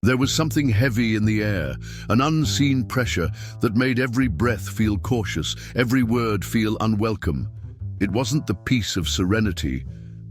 There was something heavy in the air, an unseen pressure that made every breath feel cautious, every word feel unwelcome. It wasn't the peace of serenity,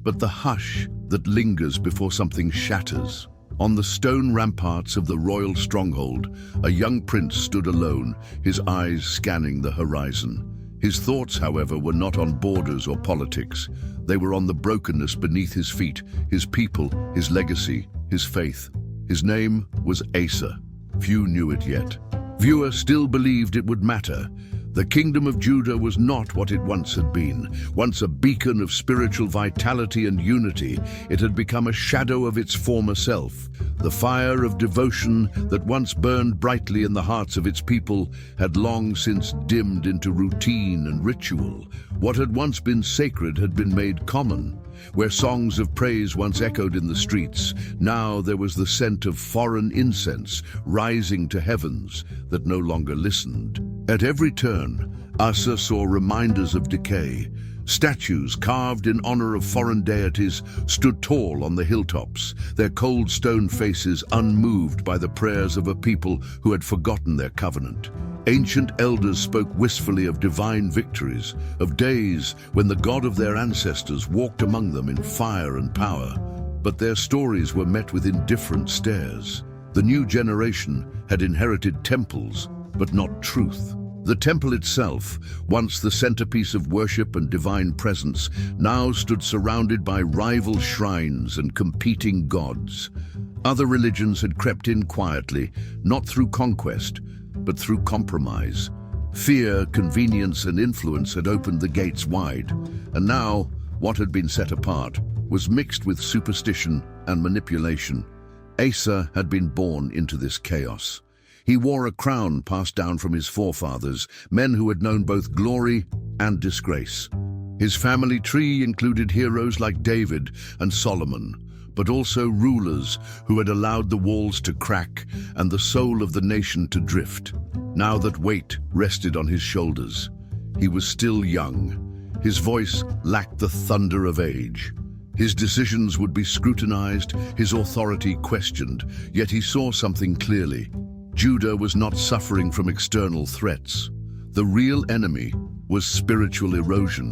but the hush that lingers before something shatters. On the stone ramparts of the royal stronghold, a young prince stood alone, his eyes scanning the horizon. His thoughts, however, were not on borders or politics. They were on the brokenness beneath his feet, his people, his legacy, his faith. His name was Asa. Few knew it yet. Fewer still believed it would matter. The kingdom of Judah was not what it once had been. Once a beacon of spiritual vitality and unity, it had become a shadow of its former self. The fire of devotion that once burned brightly in the hearts of its people had long since dimmed into routine and ritual. What had once been sacred had been made common. Where songs of praise once echoed in the streets, now there was the scent of foreign incense rising to heavens that no longer listened. At every turn, Asa saw reminders of decay. Statues carved in honor of foreign deities stood tall on the hilltops, their cold stone faces unmoved by the prayers of a people who had forgotten their covenant. Ancient elders spoke wistfully of divine victories, of days when the God of their ancestors walked among them in fire and power. But their stories were met with indifferent stares. The new generation had inherited temples, but not truth. The temple itself, once the centerpiece of worship and divine presence, now stood surrounded by rival shrines and competing gods. Other religions had crept in quietly, not through conquest, but through compromise. Fear, convenience, and influence had opened the gates wide, and now what had been set apart was mixed with superstition and manipulation. Asa had been born into this chaos. He wore a crown passed down from his forefathers, men who had known both glory and disgrace. His family tree included heroes like David and Solomon, but also rulers who had allowed the walls to crack and the soul of the nation to drift. Now that weight rested on his shoulders, he was still young. His voice lacked the thunder of age. His decisions would be scrutinized, his authority questioned, yet he saw something clearly. Judah was not suffering from external threats. The real enemy was spiritual erosion.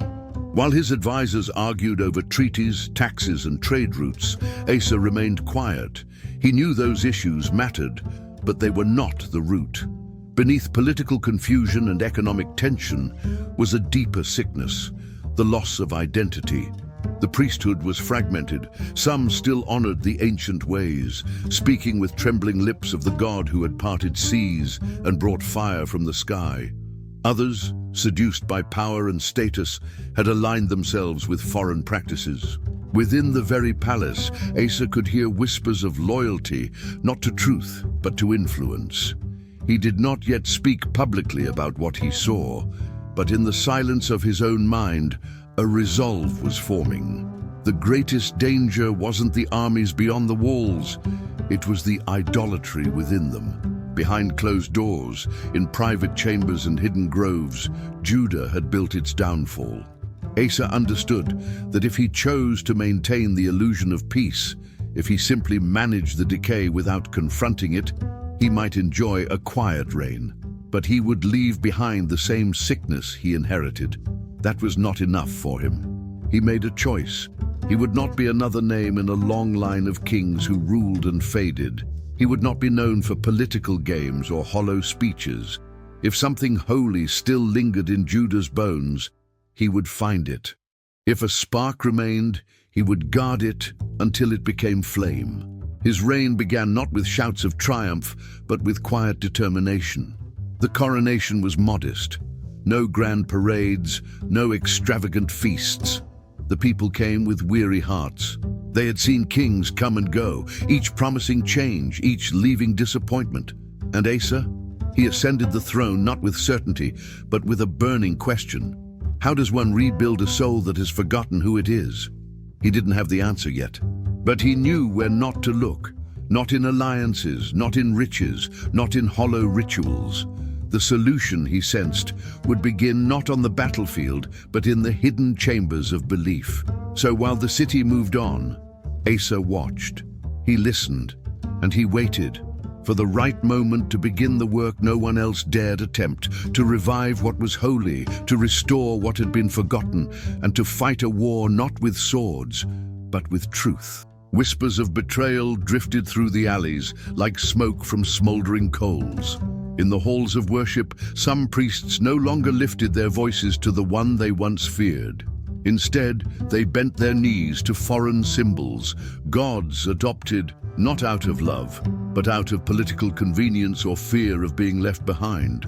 While his advisors argued over treaties, taxes, and trade routes, Asa remained quiet. He knew those issues mattered, but they were not the root. Beneath political confusion and economic tension was a deeper sickness, the loss of identity. The priesthood was fragmented. Some still honored the ancient ways, speaking with trembling lips of the God who had parted seas and brought fire from the sky. Others, seduced by power and status, had aligned themselves with foreign practices. Within the very palace, Asa could hear whispers of loyalty, not to truth, but to influence. He did not yet speak publicly about what he saw, but in the silence of his own mind, a resolve was forming. The greatest danger wasn't the armies beyond the walls, it was the idolatry within them. Behind closed doors, in private chambers and hidden groves, Judah had built its downfall. Asa understood that if he chose to maintain the illusion of peace, if he simply managed the decay without confronting it, he might enjoy a quiet reign. But he would leave behind the same sickness he inherited. That was not enough for him. He made a choice. He would not be another name in a long line of kings who ruled and faded. He would not be known for political games or hollow speeches. If something holy still lingered in Judah's bones, he would find it. If a spark remained, he would guard it until it became flame. His reign began not with shouts of triumph, but with quiet determination. The coronation was modest. No grand parades, no extravagant feasts. The people came with weary hearts. They had seen kings come and go, each promising change, each leaving disappointment. And Asa? He ascended the throne not with certainty, but with a burning question. How does one rebuild a soul that has forgotten who it is? He didn't have the answer yet, but he knew where not to look. Not in alliances, not in riches, not in hollow rituals. The solution, he sensed, would begin not on the battlefield, but in the hidden chambers of belief. So while the city moved on, Asa watched. He listened, and he waited. for the right moment to begin the work no one else dared attempt, to revive what was holy, to restore what had been forgotten, and to fight a war not with swords, but with truth. Whispers of betrayal drifted through the alleys like smoke from smoldering coals. In the halls of worship, some priests no longer lifted their voices to the one they once feared. Instead, they bent their knees to foreign symbols, gods adopted not out of love, but out of political convenience or fear of being left behind.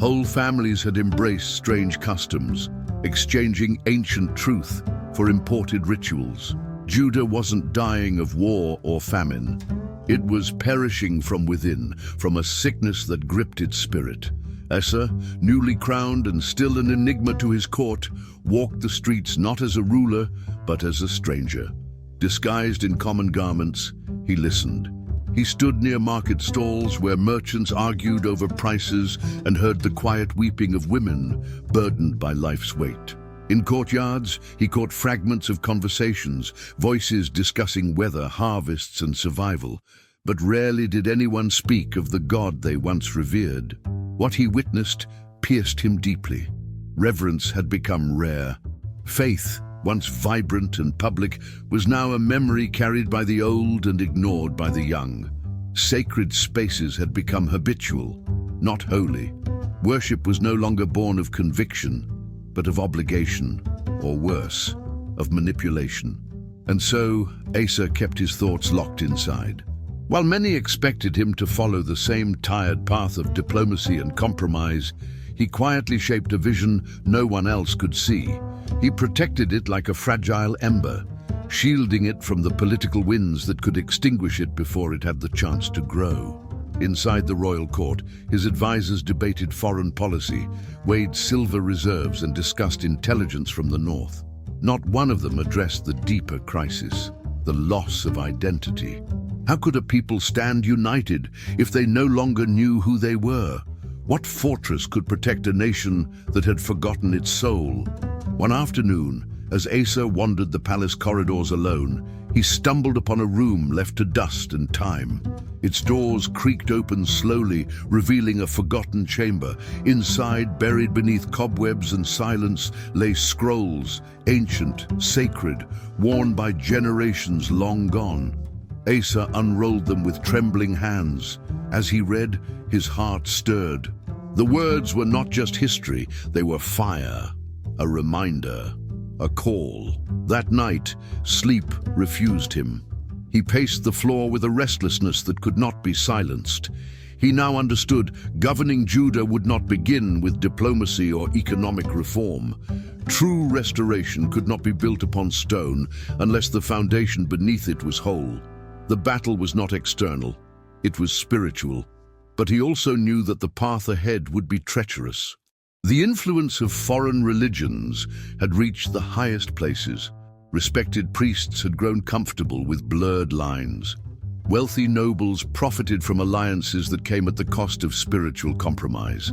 Whole families had embraced strange customs, exchanging ancient truth for imported rituals. Judah wasn't dying of war or famine. It was perishing from within, from a sickness that gripped its spirit. Asa, newly crowned and still an enigma to his court, walked the streets not as a ruler, but as a stranger. Disguised in common garments, he listened. He stood near market stalls where merchants argued over prices and heard the quiet weeping of women burdened by life's weight. In courtyards, he caught fragments of conversations, voices discussing weather, harvests, and survival. But rarely did anyone speak of the God they once revered. What he witnessed pierced him deeply. Reverence had become rare. Faith, once vibrant and public, was now a memory carried by the old and ignored by the young. Sacred spaces had become habitual, not holy. Worship was no longer born of conviction, but of obligation, or worse, of manipulation. And so, Asa kept his thoughts locked inside. While many expected him to follow the same tired path of diplomacy and compromise, he quietly shaped a vision no one else could see. He protected it like a fragile ember, shielding it from the political winds that could extinguish it before it had the chance to grow. Inside the royal court, his advisors debated foreign policy, weighed silver reserves, and discussed intelligence from the north. Not one of them addressed the deeper crisis, the loss of identity. How could a people stand united if they no longer knew who they were? What fortress could protect a nation that had forgotten its soul? One afternoon, as Asa wandered the palace corridors alone, he stumbled upon a room left to dust and time. Its doors creaked open slowly, revealing a forgotten chamber. Inside, buried beneath cobwebs and silence, lay scrolls, ancient, sacred, worn by generations long gone. Asa unrolled them with trembling hands. As he read, his heart stirred. The words were not just history, they were fire, a reminder, a call. That night, sleep refused him. He paced the floor with a restlessness that could not be silenced. He now understood governing Judah would not begin with diplomacy or economic reform. True restoration could not be built upon stone unless the foundation beneath it was whole. The battle was not external, it was spiritual. But he also knew that the path ahead would be treacherous. The influence of foreign religions had reached the highest places. Respected priests had grown comfortable with blurred lines. Wealthy nobles profited from alliances that came at the cost of spiritual compromise.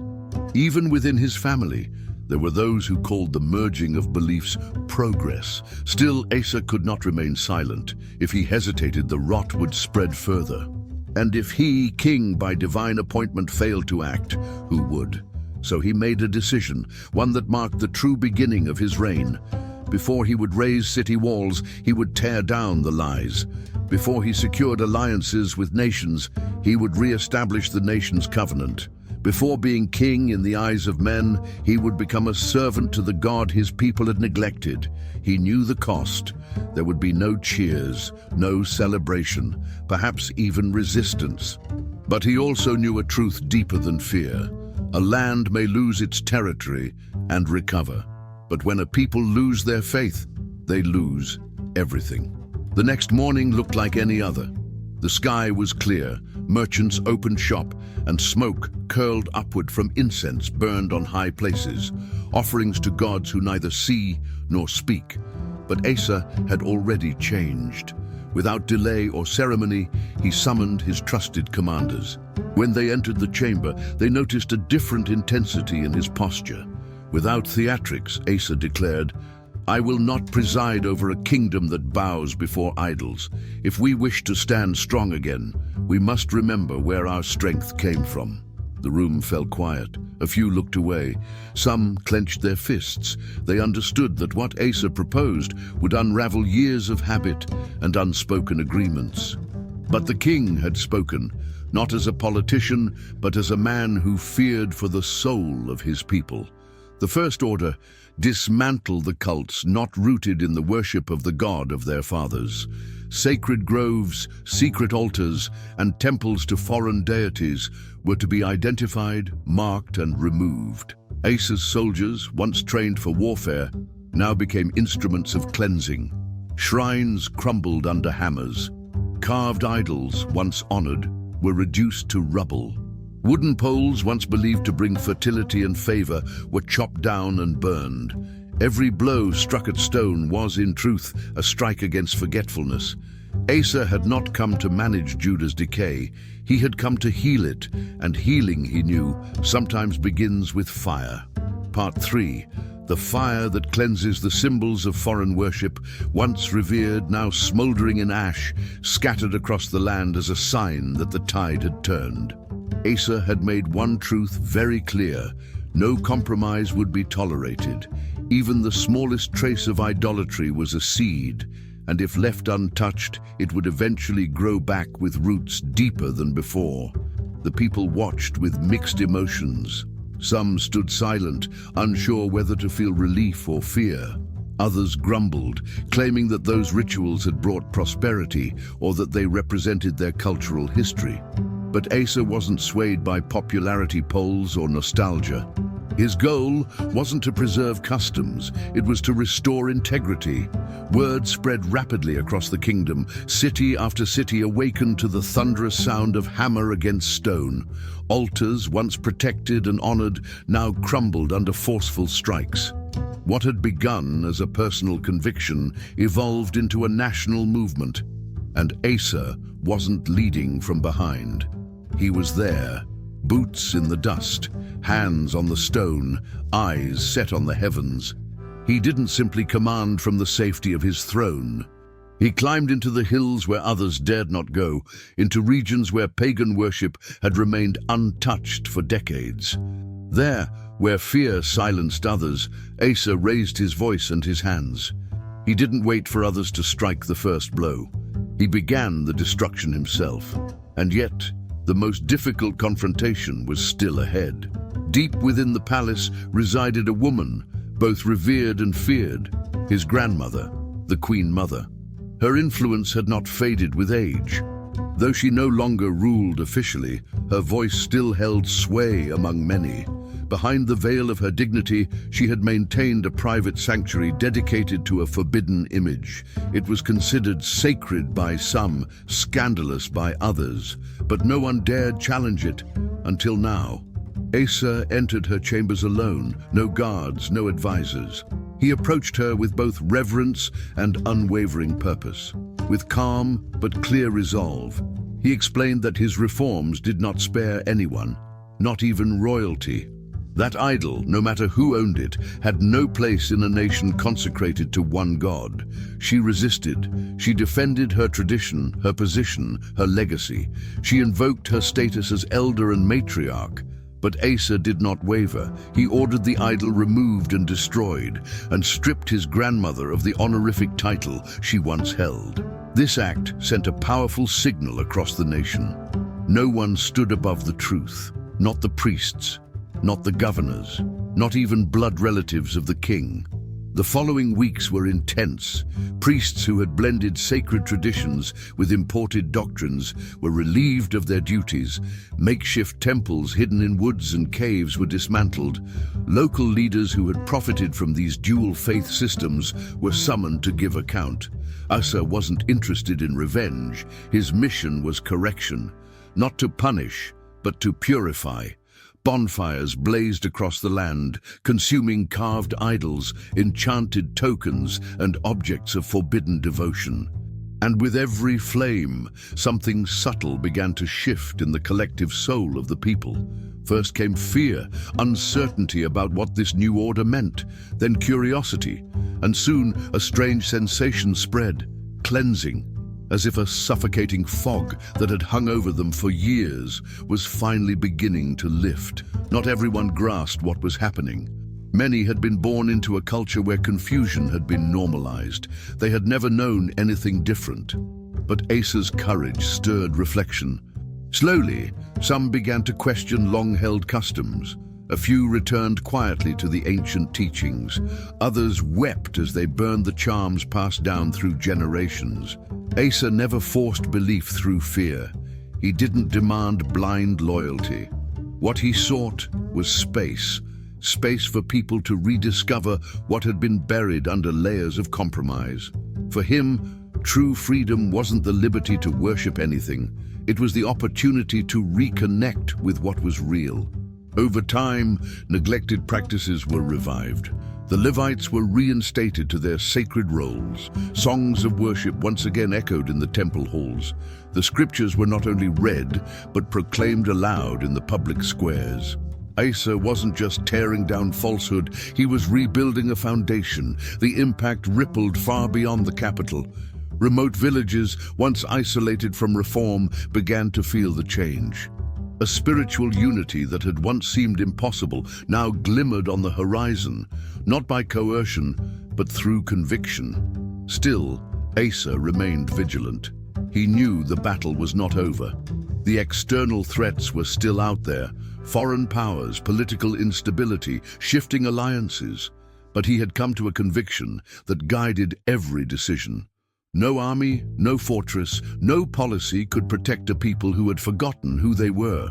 Even within his family, there were those who called the merging of beliefs progress. Still, Asa could not remain silent. If he hesitated, the rot would spread further. And if he, king by divine appointment, failed to act, who would? So he made a decision, one that marked the true beginning of his reign. Before he would raise city walls, he would tear down the lies. Before he secured alliances with nations, he would re-establish the nation's covenant. Before being king in the eyes of men, he would become a servant to the God his people had neglected. He knew the cost. There would be no cheers, no celebration, perhaps even resistance. But he also knew a truth deeper than fear. A land may lose its territory and recover. But when a people lose their faith, they lose everything. The next morning looked like any other. The sky was clear, merchants opened shop, and smoke curled upward from incense burned on high places, offerings to gods who neither see nor speak. But Asa had already changed. Without delay or ceremony, he summoned his trusted commanders. When they entered the chamber, they noticed a different intensity in his posture. Without theatrics, Asa declared, "I will not preside over a kingdom that bows before idols. If we wish to stand strong again, we must remember where our strength came from." The room fell quiet. A few looked away. Some clenched their fists. They understood that what Asa proposed would unravel years of habit and unspoken agreements. But the king had spoken, not as a politician, but as a man who feared for the soul of his people. The First Order dismantled the cults not rooted in the worship of the God of their fathers. Sacred groves, secret altars, and temples to foreign deities were to be identified, marked, and removed. Asa's soldiers, once trained for warfare, now became instruments of cleansing. Shrines crumbled under hammers. Carved idols, once honored, were reduced to rubble. Wooden poles, once believed to bring fertility and favor, were chopped down and burned. Every blow struck at stone was, in truth, a strike against forgetfulness. Asa had not come to manage Judah's decay. He had come to heal it, and healing, he knew, sometimes begins with fire. Part 3. The fire that cleanses the symbols of foreign worship, once revered, now smoldering in ash, scattered across the land as a sign that the tide had turned. Asa had made one truth very clear: no compromise would be tolerated. Even the smallest trace of idolatry was a seed, and if left untouched, it would eventually grow back with roots deeper than before. The people watched with mixed emotions. Some stood silent, unsure whether to feel relief or fear. Others grumbled, claiming that those rituals had brought prosperity or that they represented their cultural history. But Asa wasn't swayed by popularity polls or nostalgia. His goal wasn't to preserve customs, it was to restore integrity. Word spread rapidly across the kingdom. City after city awakened to the thunderous sound of hammer against stone. Altars, once protected and honored, now crumbled under forceful strikes. What had begun as a personal conviction evolved into a national movement. And Asa wasn't leading from behind. He was there, boots in the dust, hands on the stone, eyes set on the heavens. He didn't simply command from the safety of his throne. He climbed into the hills where others dared not go, into regions where pagan worship had remained untouched for decades. There, where fear silenced others, Asa raised his voice and his hands. He didn't wait for others to strike the first blow. He began the destruction himself. And yet, the most difficult confrontation was still ahead. Deep within the palace resided a woman, both revered and feared, his grandmother, the Queen Mother. Her influence had not faded with age. Though she no longer ruled officially, her voice still held sway among many. Behind the veil of her dignity, she had maintained a private sanctuary dedicated to a forbidden image. It was considered sacred by some, scandalous by others, but no one dared challenge it until now. Asa entered her chambers alone, no guards, no advisors. He approached her with both reverence and unwavering purpose. With calm but clear resolve, he explained that his reforms did not spare anyone, not even royalty. That idol, no matter who owned it, had no place in a nation consecrated to one God. She resisted. She defended her tradition, her position, her legacy. She invoked her status as elder and matriarch. But Asa did not waver. He ordered the idol removed and destroyed, and stripped his grandmother of the honorific title she once held. This act sent a powerful signal across the nation. No one stood above the truth, not the priests, not the governors, not even blood relatives of the king. The following weeks were intense. Priests who had blended sacred traditions with imported doctrines were relieved of their duties. Makeshift temples hidden in woods and caves were dismantled. Local leaders who had profited from these dual faith systems were summoned to give account. Asa wasn't interested in revenge. His mission was correction, not to punish, but to purify. Bonfires blazed across the land, consuming carved idols, enchanted tokens, and objects of forbidden devotion. And with every flame, something subtle began to shift in the collective soul of the people. First came fear, uncertainty about what this new order meant, then curiosity, and soon a strange sensation spread, cleansing, as if a suffocating fog that had hung over them for years was finally beginning to lift. Not everyone grasped what was happening. Many had been born into a culture where confusion had been normalized. They had never known anything different. But Asa's courage stirred reflection. Slowly, some began to question long-held customs. A few returned quietly to the ancient teachings. Others wept as they burned the charms passed down through generations. Asa never forced belief through fear. He didn't demand blind loyalty. What he sought was space. Space for people to rediscover what had been buried under layers of compromise. For him, true freedom wasn't the liberty to worship anything. It was the opportunity to reconnect with what was real. Over time, neglected practices were revived. The Levites were reinstated to their sacred roles. Songs of worship once again echoed in the temple halls. The scriptures were not only read, but proclaimed aloud in the public squares. Asa wasn't just tearing down falsehood, he was rebuilding a foundation. The impact rippled far beyond the capital. Remote villages, once isolated from reform, began to feel the change. A spiritual unity that had once seemed impossible now glimmered on the horizon, not by coercion, but through conviction. Still, Asa remained vigilant. He knew the battle was not over. The external threats were still out there, foreign powers, political instability, shifting alliances. But he had come to a conviction that guided every decision. No army, no fortress, no policy could protect a people who had forgotten who they were.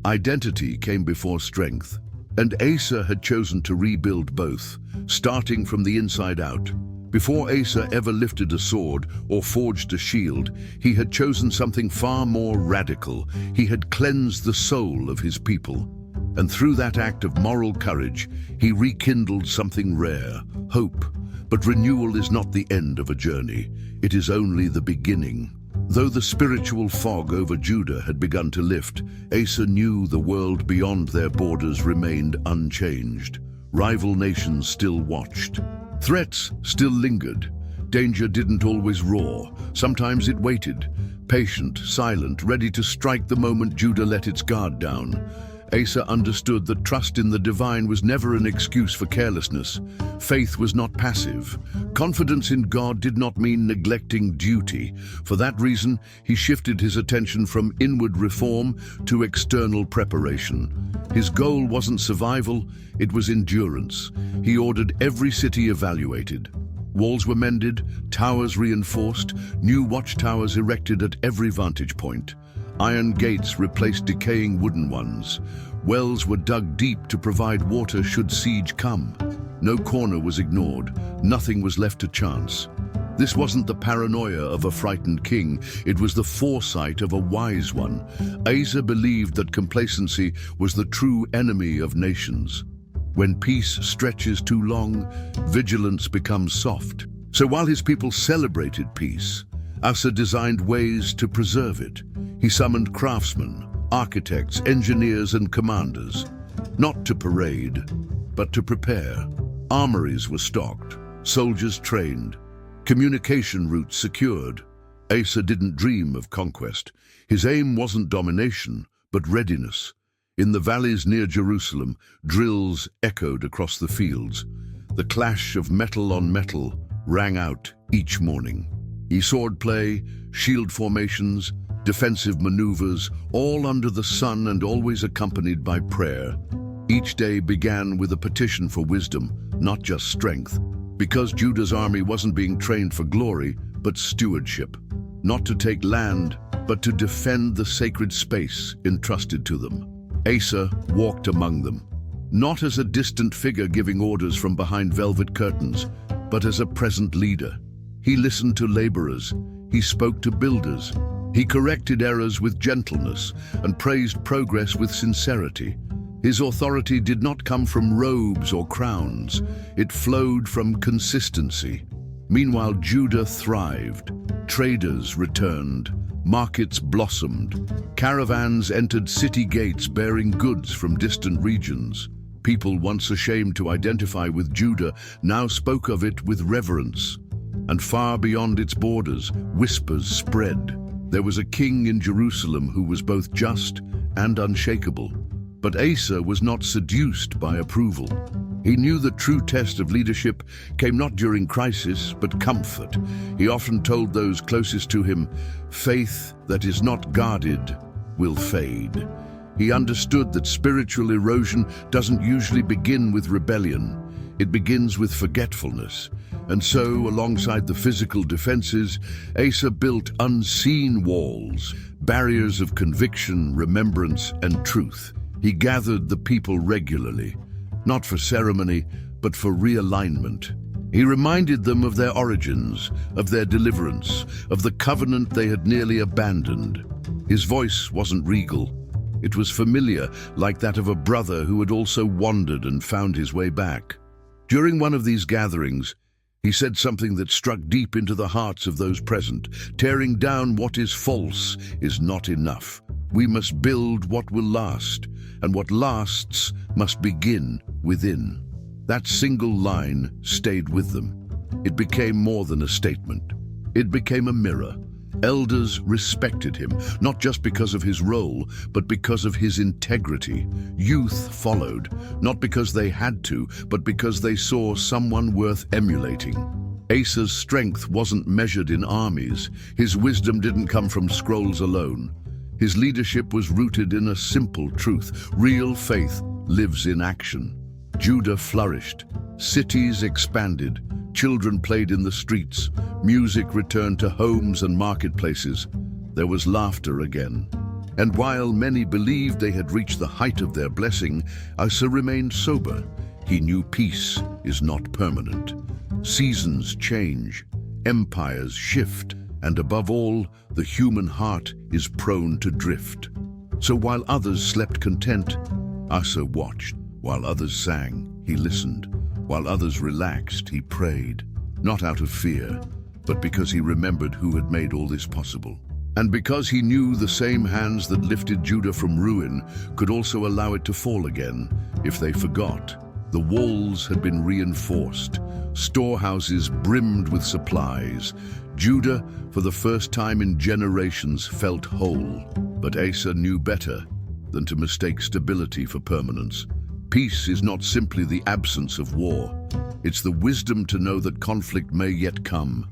Identity came before strength, and Asa had chosen to rebuild both, starting from the inside out. Before Asa ever lifted a sword or forged a shield, he had chosen something far more radical. He had cleansed the soul of his people. And through that act of moral courage, he rekindled something rare, hope. But renewal is not the end of a journey. It is only the beginning. Though the spiritual fog over Judah had begun to lift, Asa knew the world beyond their borders remained unchanged. Rival nations still watched. Threats still lingered. Danger didn't always roar. Sometimes it waited, patient, silent, ready to strike the moment Judah let its guard down. Asa understood that trust in the divine was never an excuse for carelessness. Faith was not passive. Confidence in God did not mean neglecting duty. For that reason, he shifted his attention from inward reform to external preparation. His goal wasn't survival, it was endurance. He ordered every city evaluated. Walls were mended, towers reinforced, new watchtowers erected at every vantage point. Iron gates replaced decaying wooden ones. Wells were dug deep to provide water should siege come. No corner was ignored. Nothing was left to chance. This wasn't the paranoia of a frightened king. It was the foresight of a wise one. Asa believed that complacency was the true enemy of nations. When peace stretches too long, vigilance becomes soft. So while his people celebrated peace, Asa designed ways to preserve it. He summoned craftsmen, architects, engineers, and commanders, not to parade, but to prepare. Armories were stocked, soldiers trained, communication routes secured. Asa didn't dream of conquest. His aim wasn't domination, but readiness. In the valleys near Jerusalem, drills echoed across the fields. The clash of metal on metal rang out each morning. Swordplay, shield formations, defensive maneuvers, all under the sun and always accompanied by prayer. Each day began with a petition for wisdom, not just strength, because Judah's army wasn't being trained for glory, but stewardship. Not to take land, but to defend the sacred space entrusted to them. Asa walked among them, not as a distant figure giving orders from behind velvet curtains, but as a present leader. He listened to laborers, he spoke to builders, he corrected errors with gentleness and praised progress with sincerity. His authority did not come from robes or crowns, it flowed from consistency. Meanwhile, Judah thrived. Traders returned. Markets blossomed. Caravans entered city gates bearing goods from distant regions. People once ashamed to identify with Judah now spoke of it with reverence. And far beyond its borders, whispers spread. There was a king in Jerusalem who was both just and unshakable. But Asa was not seduced by approval. He knew the true test of leadership came not during crisis, but comfort. He often told those closest to him, "Faith that is not guarded will fade." He understood that spiritual erosion doesn't usually begin with rebellion. It begins with forgetfulness. And so, alongside the physical defenses, Asa built unseen walls, barriers of conviction, remembrance, and truth. He gathered the people regularly, not for ceremony, but for realignment. He reminded them of their origins, of their deliverance, of the covenant they had nearly abandoned. His voice wasn't regal. It was familiar, like that of a brother who had also wandered and found his way back. During one of these gatherings, he said something that struck deep into the hearts of those present. Tearing down what is false is not enough. We must build what will last, and what lasts must begin within. That single line stayed with them. It became more than a statement. It became a mirror. Elders respected him, not just because of his role, but because of his integrity. Youth followed, not because they had to, but because they saw someone worth emulating. Asa's strength wasn't measured in armies. His wisdom didn't come from scrolls alone. His leadership was rooted in a simple truth. Real faith lives in action. Judah flourished. Cities expanded. Children played in the streets. Music returned to homes and marketplaces. There was laughter again. And while many believed they had reached the height of their blessing, Asa remained sober. He knew peace is not permanent. Seasons change. Empires shift. And above all, the human heart is prone to drift. So while others slept content, Asa watched. While others sang, he listened. While others relaxed, he prayed. Not out of fear, but because he remembered who had made all this possible. And because he knew the same hands that lifted Judah from ruin could also allow it to fall again if they forgot. The walls had been reinforced. Storehouses brimmed with supplies. Judah, for the first time in generations, felt whole. But Asa knew better than to mistake stability for permanence. Peace is not simply the absence of war. It's the wisdom to know that conflict may yet come.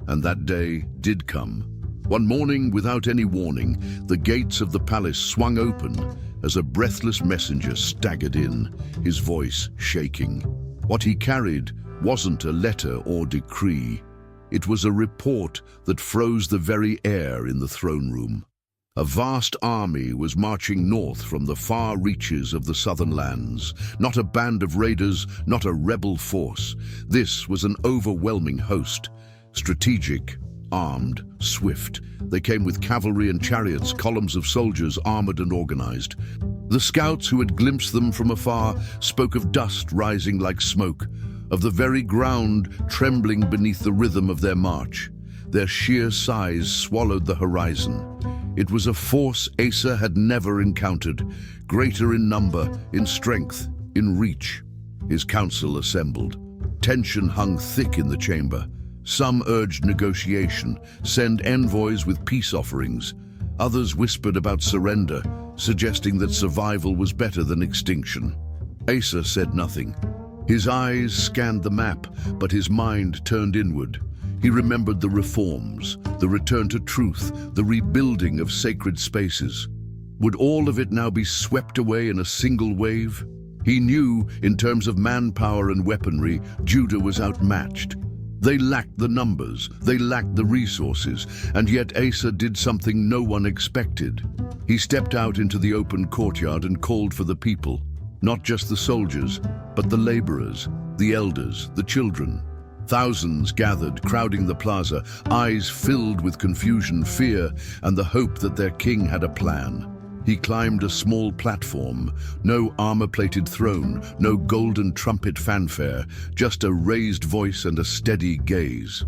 And that day did come. One morning, without any warning, the gates of the palace swung open as a breathless messenger staggered in, his voice shaking. What he carried wasn't a letter or decree. It was a report that froze the very air in the throne room. A vast army was marching north from the far reaches of the southern lands. Not a band of raiders, not a rebel force. This was an overwhelming host. Strategic, armed, swift. They came with cavalry and chariots, columns of soldiers armored and organized. The scouts who had glimpsed them from afar spoke of dust rising like smoke, of the very ground trembling beneath the rhythm of their march. Their sheer size swallowed the horizon. It was a force Asa had never encountered, greater in number, in strength, in reach. His council assembled. Tension hung thick in the chamber. Some urged negotiation, send envoys with peace offerings. Others whispered about surrender, suggesting that survival was better than extinction. Asa said nothing. His eyes scanned the map, but his mind turned inward. He remembered the reforms, the return to truth, the rebuilding of sacred spaces. Would all of it now be swept away in a single wave? He knew, in terms of manpower and weaponry, Judah was outmatched. They lacked the numbers, they lacked the resources, and yet Asa did something no one expected. He stepped out into the open courtyard and called for the people, not just the soldiers, but the laborers, the elders, the children. Thousands gathered, crowding the plaza, eyes filled with confusion, fear, and the hope that their king had a plan. He climbed a small platform, no armor-plated throne, no golden trumpet fanfare, just a raised voice and a steady gaze.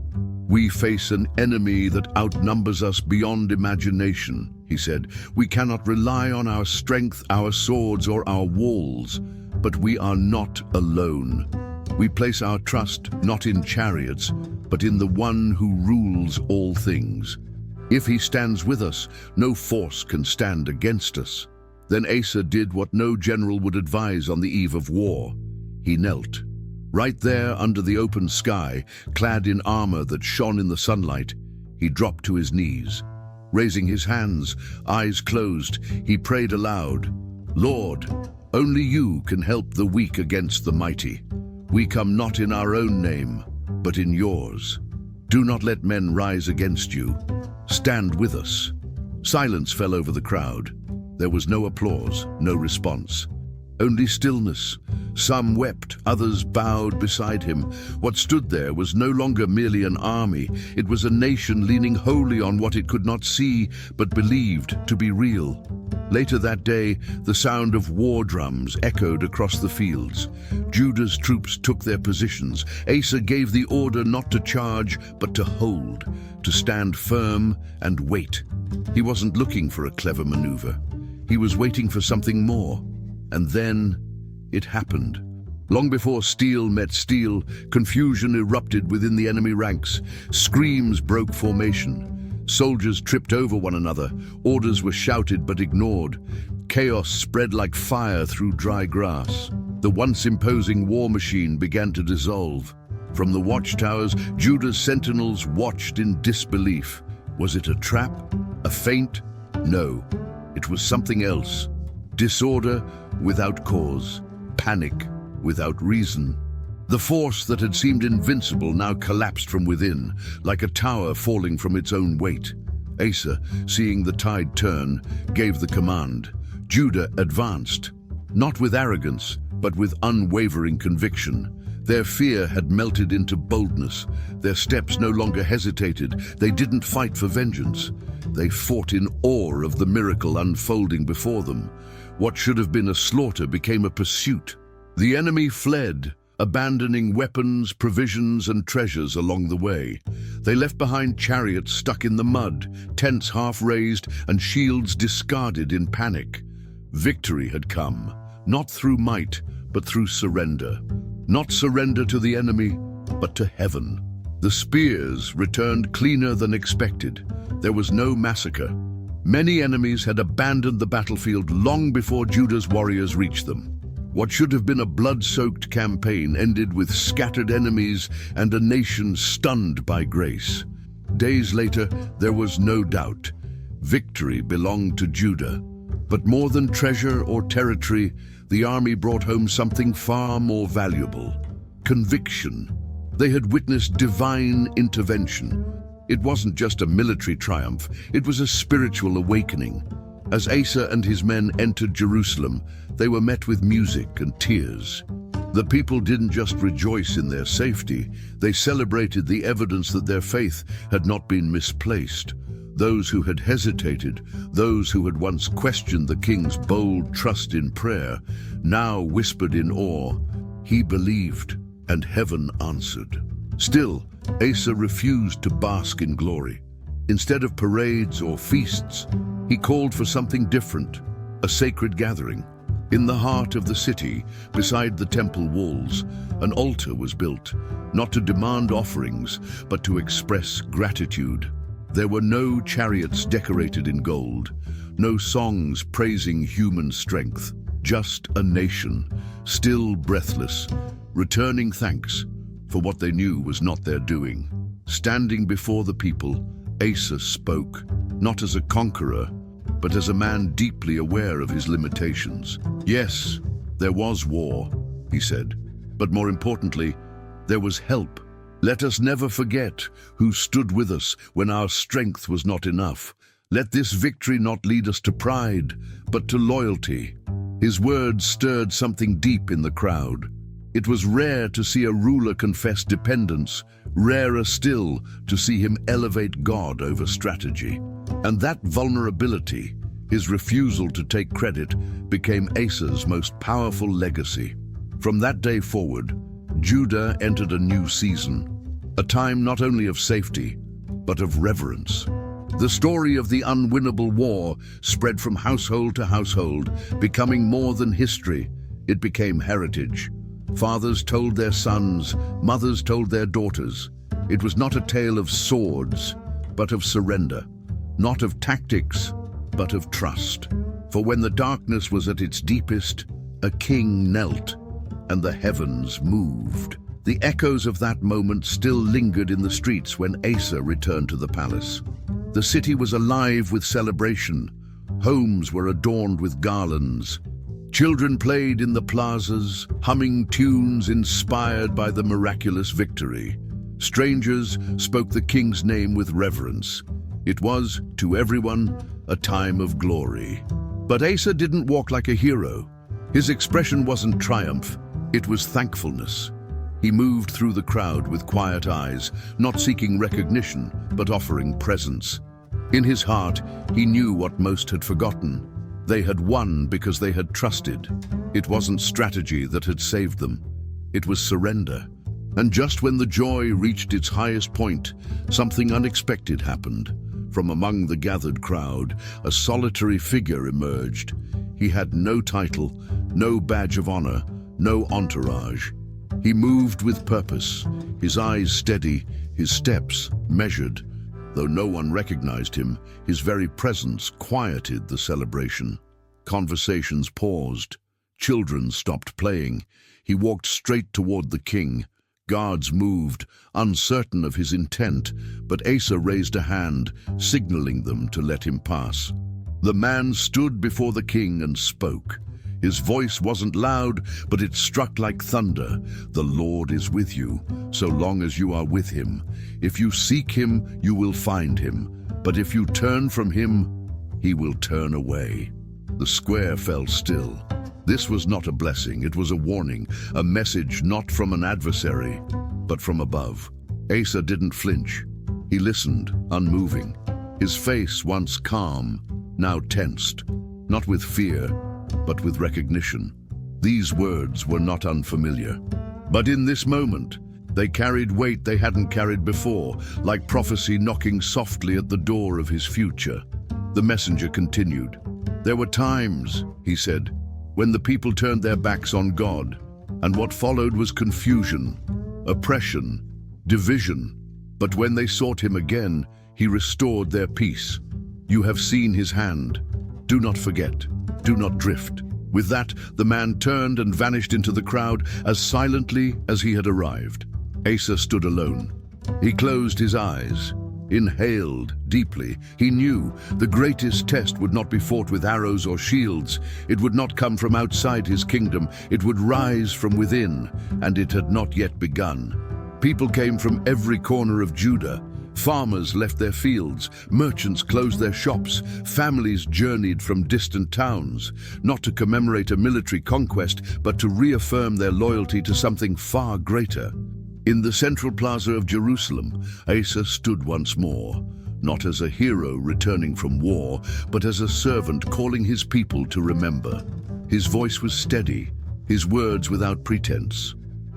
"We face an enemy that outnumbers us beyond imagination," he said. "We cannot rely on our strength, our swords, or our walls, but we are not alone. We place our trust not in chariots, but in the one who rules all things. If he stands with us, no force can stand against us." Then Asa did what no general would advise on the eve of war. He knelt. Right there under the open sky, clad in armor that shone in the sunlight, he dropped to his knees. Raising his hands, eyes closed, he prayed aloud, "Lord, only you can help the weak against the mighty. We come not in our own name, but in yours. Do not let men rise against you. Stand with us." Silence fell over the crowd. There was no applause, no response. Only stillness. Some wept, others bowed beside him. What stood there was no longer merely an army. It was a nation leaning wholly on what it could not see, but believed to be real. Later that day, the sound of war drums echoed across the fields. Judah's troops took their positions. Asa gave the order not to charge, but to hold, to stand firm and wait. He wasn't looking for a clever maneuver. He was waiting for something more. And then it happened. Long before steel met steel, confusion erupted within the enemy ranks. Screams broke formation. Soldiers tripped over one another. Orders were shouted but ignored. Chaos spread like fire through dry grass. The once imposing war machine began to dissolve. From the watchtowers, Judah's sentinels watched in disbelief. Was it a trap? A feint? No, it was something else. Disorder without cause, panic without reason. The force that had seemed invincible now collapsed from within, like a tower falling from its own weight. Asa, seeing the tide turn, gave the command. Judah advanced, not with arrogance, but with unwavering conviction. Their fear had melted into boldness. Their steps no longer hesitated. They didn't fight for vengeance. They fought in awe of the miracle unfolding before them. What should have been a slaughter became a pursuit. The enemy fled, abandoning weapons, provisions, and treasures along the way. They left behind chariots stuck in the mud, tents half-raised, and shields discarded in panic. Victory had come, not through might, but through surrender. Not surrender to the enemy, but to heaven. The spears returned cleaner than expected. There was no massacre. Many enemies had abandoned the battlefield long before Judah's warriors reached them. What should have been a blood-soaked campaign ended with scattered enemies and a nation stunned by grace. Days later, there was no doubt. Victory belonged to Judah. But more than treasure or territory, the army brought home something far more valuable: conviction. They had witnessed divine intervention. It wasn't just a military triumph, it was a spiritual awakening. As Asa and his men entered Jerusalem, they were met with music and tears. The people didn't just rejoice in their safety, they celebrated the evidence that their faith had not been misplaced. Those who had hesitated, those who had once questioned the king's bold trust in prayer, now whispered in awe, "He believed, and heaven answered." Still, Asa refused to bask in glory. Instead of parades or feasts, he called for something different, a sacred gathering. In the heart of the city, beside the temple walls, an altar was built, not to demand offerings, but to express gratitude. There were no chariots decorated in gold, no songs praising human strength, just a nation, still breathless, returning thanks for what they knew was not their doing. Standing before the people, Asa spoke, not as a conqueror, but as a man deeply aware of his limitations. Yes, there was war, he said, but more importantly, there was help. Let us never forget who stood with us when our strength was not enough. Let this victory not lead us to pride, but to loyalty. His words stirred something deep in the crowd. It was rare to see a ruler confess dependence, rarer still to see him elevate God over strategy. And that vulnerability, His refusal to take credit became Asa's most powerful legacy. From that day forward, Judah entered a new season, a time not only of safety, but of reverence. The story of the unwinnable war spread from household to household, becoming more than history. It became heritage. Fathers told their sons, mothers told their daughters. It was not a tale of swords, but of surrender, not of tactics, but of trust. For when the darkness was at its deepest, a king knelt, and the heavens moved. The echoes of that moment still lingered in the streets when Asa returned to the palace. The city was alive with celebration. Homes were adorned with garlands. Children played in the plazas, humming tunes inspired by the miraculous victory. Strangers spoke the king's name with reverence. It was, to everyone, a time of glory. But Asa didn't walk like a hero. His expression wasn't triumph, it was thankfulness. He moved through the crowd with quiet eyes, not seeking recognition, but offering presence. In his heart, he knew what most had forgotten. They had won because they had trusted. It wasn't strategy that had saved them. It was surrender. And just when the joy reached its highest point, something unexpected happened. From among the gathered crowd, a solitary figure emerged. He had no title, no badge of honor, no entourage. He moved with purpose, his eyes steady, his steps measured. Though no one recognized him, his very presence quieted the celebration. Conversations paused. Children stopped playing. He walked straight toward the king. Guards moved, uncertain of his intent, but Asa raised a hand, signaling them to let him pass. The man stood before the king and spoke. His voice wasn't loud, but it struck like thunder. The Lord is with you, so long as you are with him. If you seek him, you will find him. But if you turn from him, he will turn away. The square fell still. This was not a blessing, it was a warning, a message not from an adversary, but from above. Asa didn't flinch. He listened, unmoving. His face, once calm, now tensed, not with fear, but with recognition. These words were not unfamiliar. But in this moment, they carried weight they hadn't carried before, like prophecy knocking softly at the door of his future. The messenger continued. There were times, he said, when the people turned their backs on God, and what followed was confusion, oppression, division. But when they sought him again, he restored their peace. You have seen his hand. Do not forget. Do not drift. With that, the man turned and vanished into the crowd as silently as he had arrived. Asa stood alone. He closed his eyes, inhaled deeply. He knew the greatest test would not be fought with arrows or shields. It would not come from outside his kingdom. It would rise from within, and it had not yet begun. People came from every corner of Judah. Farmers left their fields, merchants closed their shops, families journeyed from distant towns, not to commemorate a military conquest, but to reaffirm their loyalty to something far greater. In the central plaza of Jerusalem, Asa stood once more, not as a hero returning from war, but as a servant calling his people to remember. His voice was steady, his words without pretense.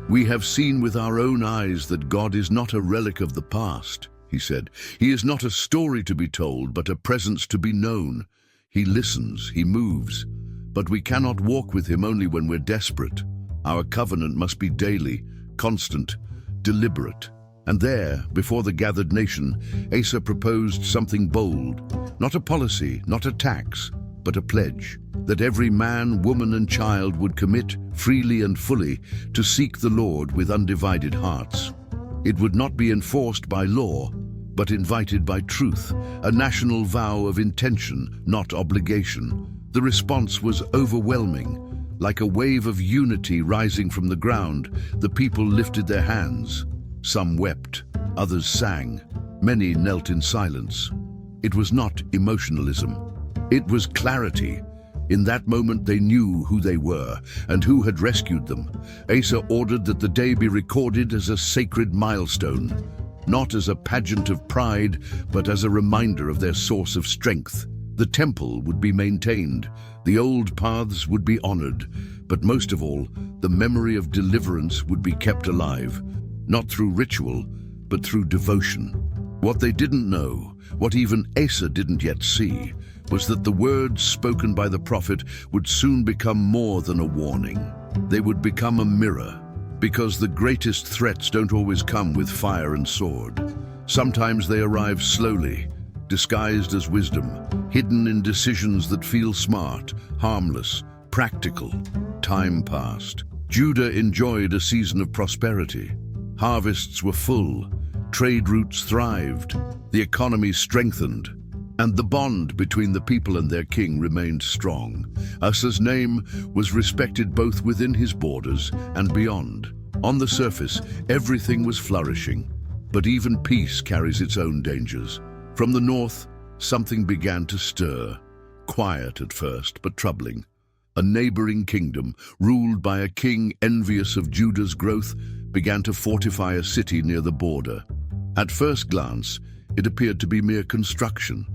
We have seen with our own eyes that God is not a relic of the past, he said. He is not a story to be told, but a presence to be known. He listens, he moves, but we cannot walk with him only when we're desperate. Our covenant must be daily, constant, deliberate. And there, before the gathered nation, Asa proposed something bold, not a policy, not a tax, but a pledge, that every man, woman, and child would commit freely and fully to seek the Lord with undivided hearts. It would not be enforced by law, but invited by truth, a national vow of intention, not obligation. The response was overwhelming. Like a wave of unity rising from the ground, the people lifted their hands. Some wept, others sang, many knelt in silence. It was not emotionalism. It was clarity. In that moment they knew who they were and who had rescued them. Asa ordered that the day be recorded as a sacred milestone, not as a pageant of pride, but as a reminder of their source of strength. The temple would be maintained, the old paths would be honored, but most of all, the memory of deliverance would be kept alive, not through ritual, but through devotion. What they didn't know, what even Asa didn't yet see, was that the words spoken by the prophet would soon become more than a warning. They would become a mirror, because the greatest threats don't always come with fire and sword. Sometimes they arrive slowly, disguised as wisdom, hidden in decisions that feel smart, harmless, practical. Time passed. Judah enjoyed a season of prosperity. Harvests were full, trade routes thrived, the economy strengthened, and the bond between the people and their king remained strong. Asa's name was respected both within his borders and beyond. On the surface, everything was flourishing, but even peace carries its own dangers. From the north, something began to stir, quiet at first, but troubling. A neighboring kingdom, ruled by a king envious of Judah's growth, began to fortify a city near the border. At first glance, it appeared to be mere construction.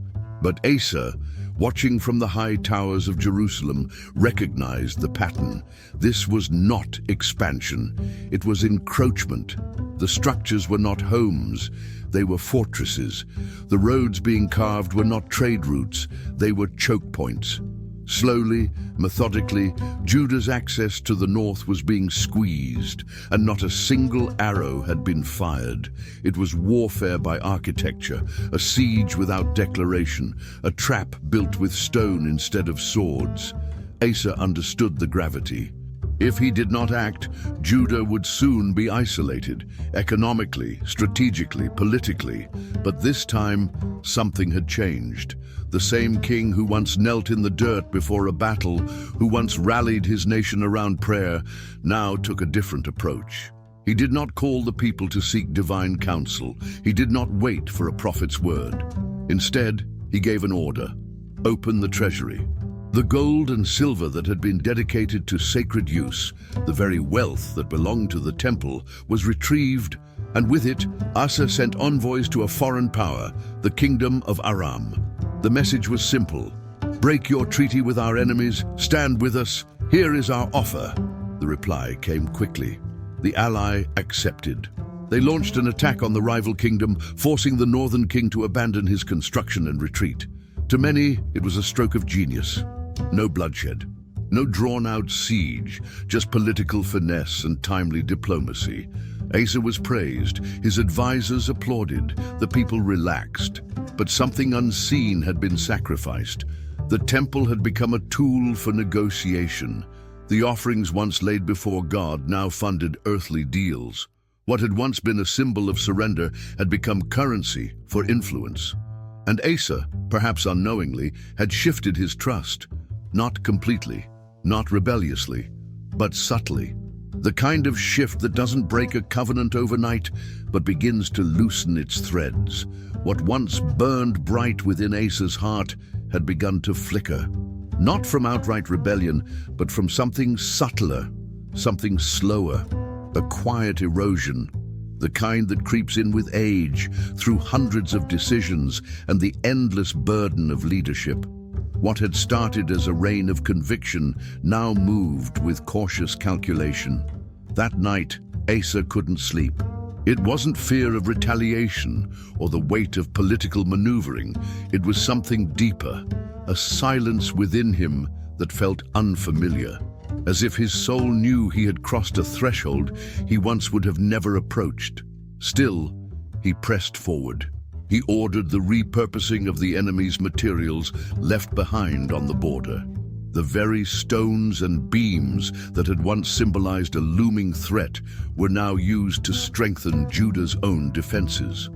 But Asa, watching from the high towers of Jerusalem, recognized the pattern. This was not expansion, it was encroachment. The structures were not homes, they were fortresses. The roads being carved were not trade routes, they were choke points. Slowly, methodically, Judah's access to the north was being squeezed, and not a single arrow had been fired. It was warfare by architecture, a siege without declaration, a trap built with stone instead of swords. Asa understood the gravity. If he did not act, Judah would soon be isolated, economically, strategically, politically. But this time, something had changed. The same king who once knelt in the dirt before a battle, who once rallied his nation around prayer, now took a different approach. He did not call the people to seek divine counsel. He did not wait for a prophet's word. Instead, he gave an order: open the treasury. The gold and silver that had been dedicated to sacred use, the very wealth that belonged to the temple, was retrieved, and with it, Asa sent envoys to a foreign power, the kingdom of Aram. The message was simple: break your treaty with our enemies, stand with us, here is our offer. The reply came quickly. The ally accepted. They launched an attack on the rival kingdom, forcing the northern king to abandon his construction and retreat. To many, it was a stroke of genius. No bloodshed, no drawn-out siege, just political finesse and timely diplomacy. Asa was praised, his advisors applauded, the people relaxed. But something unseen had been sacrificed. The temple had become a tool for negotiation. The offerings once laid before God now funded earthly deals. What had once been a symbol of surrender had become currency for influence. And Asa, perhaps unknowingly, had shifted his trust. Not completely, not rebelliously, but subtly. The kind of shift that doesn't break a covenant overnight, but begins to loosen its threads. What once burned bright within Asa's heart had begun to flicker. Not from outright rebellion, but from something subtler, something slower, a quiet erosion. The kind that creeps in with age, through hundreds of decisions and the endless burden of leadership. What had started as a reign of conviction now moved with cautious calculation. That night, Asa couldn't sleep. It wasn't fear of retaliation or the weight of political maneuvering. It was something deeper, a silence within him that felt unfamiliar, as if his soul knew he had crossed a threshold he once would have never approached. Still, he pressed forward. He ordered the repurposing of the enemy's materials left behind on the border. The very stones and beams that had once symbolized a looming threat were now used to strengthen Judah's own defenses.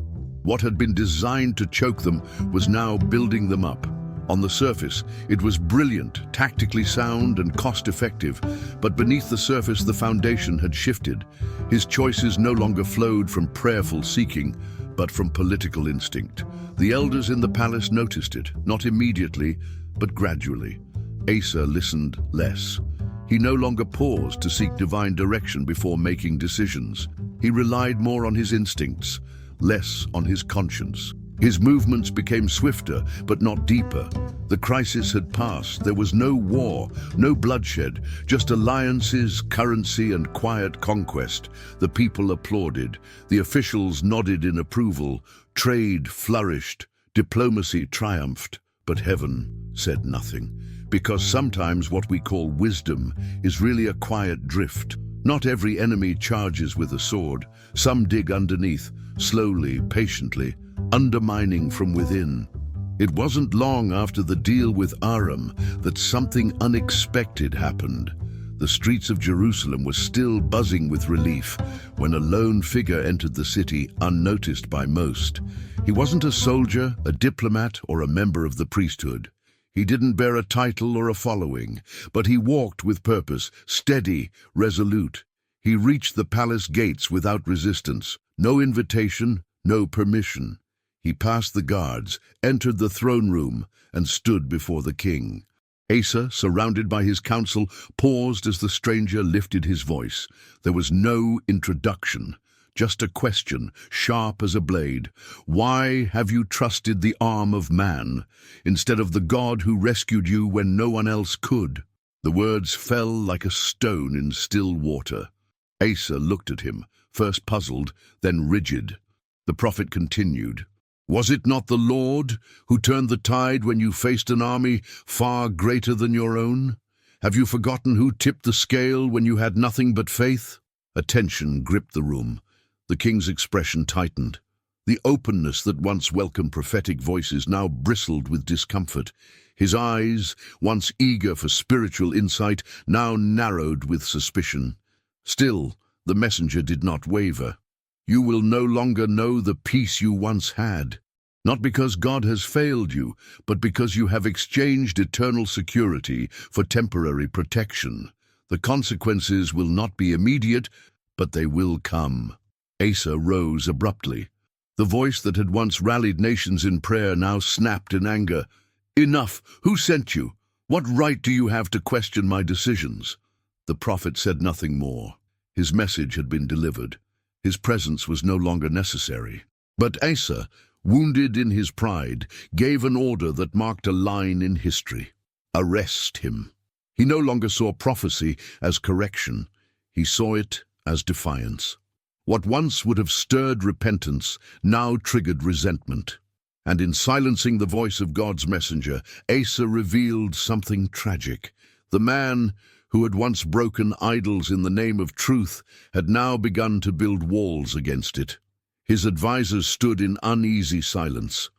What had been designed to choke them was now building them up. On the surface, it was brilliant, tactically sound, and cost-effective, but beneath the surface the foundation had shifted. His choices no longer flowed from prayerful seeking, but from political instinct. The elders in the palace noticed it, not immediately, but gradually. Asa listened less. He no longer paused to seek divine direction before making decisions. He relied more on his instincts, less on his conscience. His movements became swifter, but not deeper. The crisis had passed. There was no war, no bloodshed, just alliances, currency, and quiet conquest. The people applauded. The officials nodded in approval. Trade flourished. Diplomacy triumphed. But heaven said nothing. Because sometimes what we call wisdom is really a quiet drift. Not every enemy charges with a sword. Some dig underneath, slowly, patiently, undermining from within. It wasn't long after the deal with Aram that something unexpected happened. The streets of Jerusalem were still buzzing with relief when a lone figure entered the city unnoticed by most. He wasn't a soldier, a diplomat, or a member of the priesthood. He didn't bear a title or a following, but he walked with purpose, steady, resolute. He reached the palace gates without resistance, no invitation, no permission. He passed the guards, entered the throne room, and stood before the king. Asa, surrounded by his council, paused as the stranger lifted his voice. There was no introduction, just a question, sharp as a blade. Why have you trusted the arm of man, instead of the God who rescued you when no one else could? The words fell like a stone in still water. Asa looked at him, first puzzled, then rigid. The prophet continued. Was it not the Lord who turned the tide when you faced an army far greater than your own? Have you forgotten who tipped the scale when you had nothing but faith? A tension gripped the room. The king's expression tightened. The openness that once welcomed prophetic voices now bristled with discomfort. His eyes, once eager for spiritual insight, now narrowed with suspicion. Still, the messenger did not waver. You will no longer know the peace you once had, not because God has failed you, but because you have exchanged eternal security for temporary protection. The consequences will not be immediate, but they will come. Asa rose abruptly. The voice that had once rallied nations in prayer now snapped in anger. Enough! Who sent you? What right do you have to question my decisions? The prophet said nothing more. His message had been delivered. His presence was no longer necessary. But Asa, wounded in his pride, gave an order that marked a line in history. Arrest him. He no longer saw prophecy as correction. He saw it as defiance. What once would have stirred repentance now triggered resentment. And in silencing the voice of God's messenger, Asa revealed something tragic. The man who had once broken idols in the name of truth had now begun to build walls against it. His advisors stood in uneasy silence.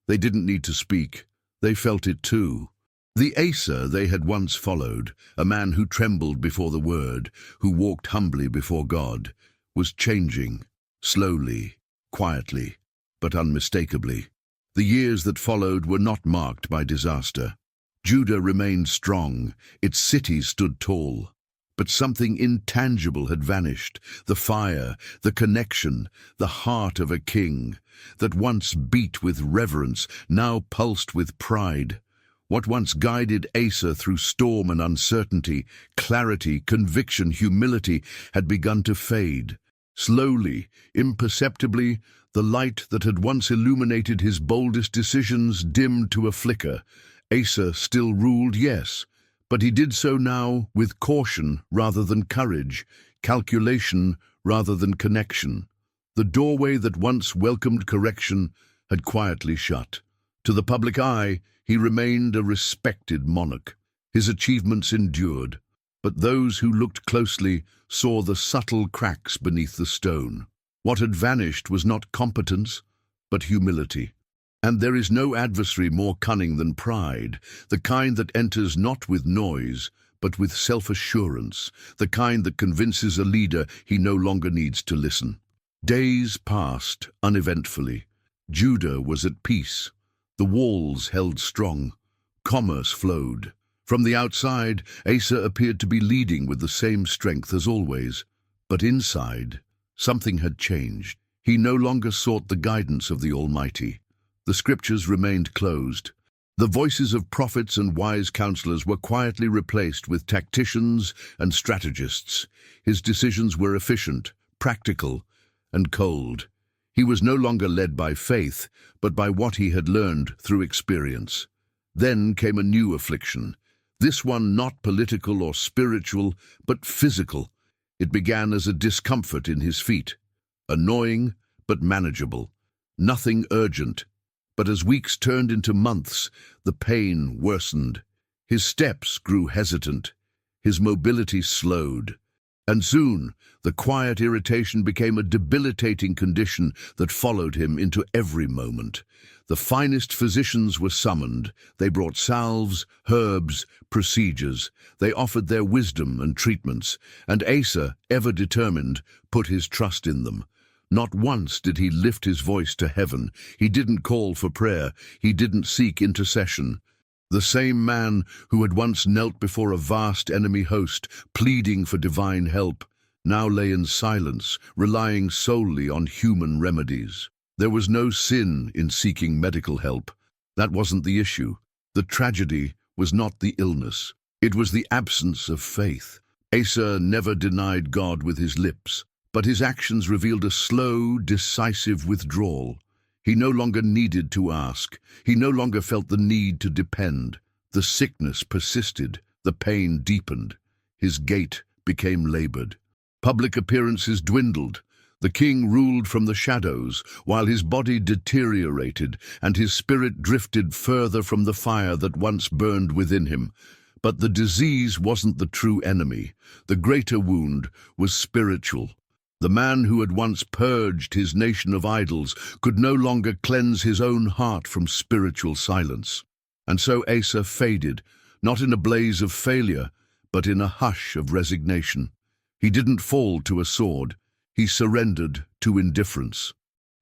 They didn't need to speak. They felt it too. The Asa they had once followed, a man who trembled before the word, who walked humbly before God, was changing, slowly, quietly, but unmistakably. The years that followed were not marked by disaster. Judah remained strong, its cities stood tall. But something intangible had vanished, the fire, the connection, the heart of a king, that once beat with reverence, now pulsed with pride. What once guided Asa through storm and uncertainty, clarity, conviction, humility, had begun to fade. Slowly, imperceptibly, the light that had once illuminated his boldest decisions dimmed to a flicker. Asa still ruled, yes, but he did so now with caution rather than courage, calculation rather than connection. The doorway that once welcomed correction had quietly shut. To the public eye, he remained a respected monarch. His achievements endured, but those who looked closely saw the subtle cracks beneath the stone. What had vanished was not competence, but humility. And there is no adversary more cunning than pride, the kind that enters not with noise, but with self-assurance, the kind that convinces a leader he no longer needs to listen. Days passed uneventfully. Judah was at peace. The walls held strong. Commerce flowed. From the outside, Asa appeared to be leading with the same strength as always. But inside, something had changed. He no longer sought the guidance of the Almighty. The scriptures remained closed. The voices of prophets and wise counselors were quietly replaced with tacticians and strategists. His decisions were efficient, practical, and cold. He was no longer led by faith, but by what he had learned through experience. Then came a new affliction, this one not political or spiritual, but physical. It began as a discomfort in his feet, annoying but manageable, nothing urgent. But as weeks turned into months, the pain worsened. His steps grew hesitant, his mobility slowed, and soon the quiet irritation became a debilitating condition that followed him into every moment. The finest physicians were summoned. They brought salves, herbs, procedures. They offered their wisdom and treatments, and Asa, ever determined, put his trust in them. Not once did he lift his voice to heaven. He didn't call for prayer. He didn't seek intercession. The same man who had once knelt before a vast enemy host, pleading for divine help, now lay in silence, relying solely on human remedies. There was no sin in seeking medical help. That wasn't the issue. The tragedy was not the illness. It was the absence of faith. Asa never denied God with his lips, but his actions revealed a slow, decisive withdrawal. He no longer needed to ask. He no longer felt the need to depend. The sickness persisted. The pain deepened. His gait became labored. Public appearances dwindled. The king ruled from the shadows, while his body deteriorated and his spirit drifted further from the fire that once burned within him. But the disease wasn't the true enemy. The greater wound was spiritual. The man who had once purged his nation of idols could no longer cleanse his own heart from spiritual silence. And so Asa faded, not in a blaze of failure, but in a hush of resignation. He didn't fall to a sword. He surrendered to indifference.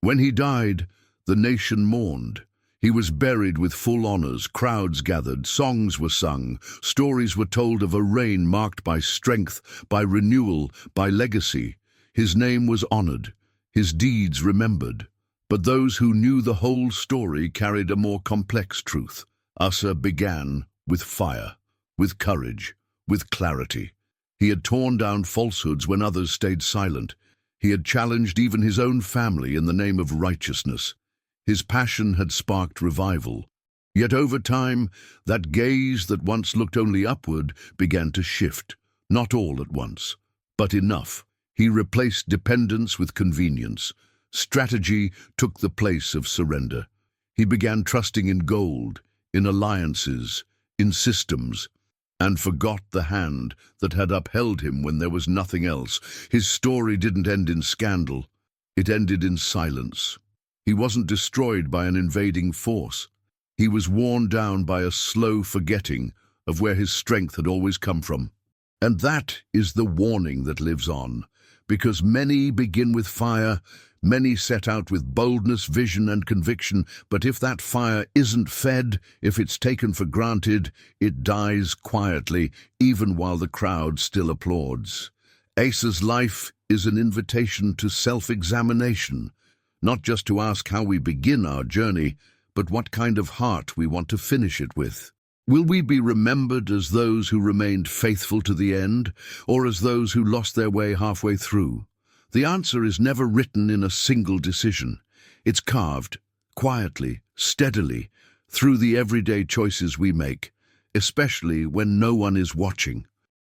When he died, the nation mourned. He was buried with full honors, crowds gathered, songs were sung, stories were told of a reign marked by strength, by renewal, by legacy. His name was honored, his deeds remembered. But those who knew the whole story carried a more complex truth. Asa began with fire, with courage, with clarity. He had torn down falsehoods when others stayed silent. He had challenged even his own family in the name of righteousness. His passion had sparked revival. Yet over time, that gaze that once looked only upward began to shift, not all at once, but enough. He replaced dependence with convenience. Strategy took the place of surrender. He began trusting in gold, in alliances, in systems, and forgot the hand that had upheld him when there was nothing else. His story didn't end in scandal. It ended in silence. He wasn't destroyed by an invading force. He was worn down by a slow forgetting of where his strength had always come from. And that is the warning that lives on. Because many begin with fire, many set out with boldness, vision, and conviction, but if that fire isn't fed, if it's taken for granted, it dies quietly, even while the crowd still applauds. Asa's life is an invitation to self-examination, not just to ask how we begin our journey, but what kind of heart we want to finish it with. Will we be remembered as those who remained faithful to the end, or as those who lost their way halfway through? The answer is never written in a single decision. It's carved, quietly, steadily, through the everyday choices we make, especially when no one is watching.